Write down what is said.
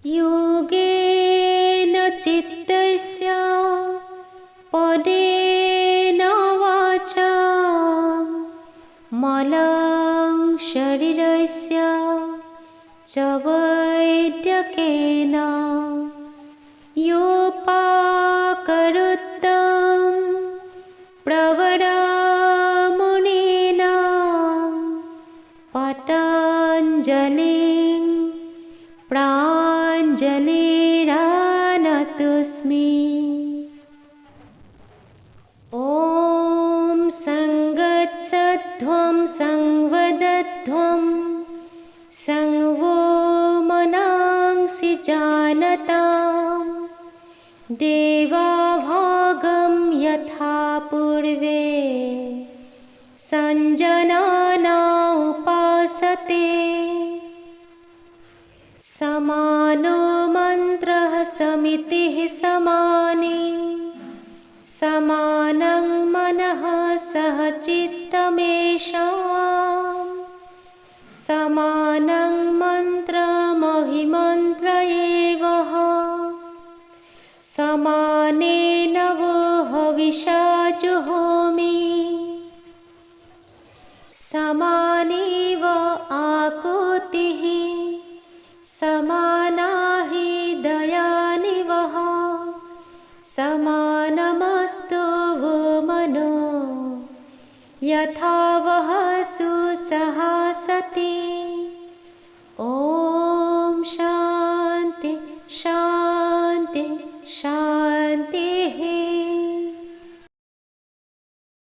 योगेन चित्तस्य पदेन वाचा मलं शरीरस्य च वैद्यकेन योपाकरोत्तं प्रवरमुनेन पतञ्जलिं प्राञ्जलिरानतोऽस्मि। ॐ संगच्छध्वं संवदध्वं संवो मनांसि जानताम् देवाभागं यथा पूर्वे संजनाना उपासते समानो मन्त्रः समितिः समाने समानं मनः सह चित्तमेषाम् समानं मन्त्रमभिमन्त्र एवः समानेन वो हविषा जुहोमि समानेव आकुतिः समाना हि दयानिवः समानमस्तु वो मनो यथा वः सुसहासति। ॐ शान्ति शान्ति शान्तिः।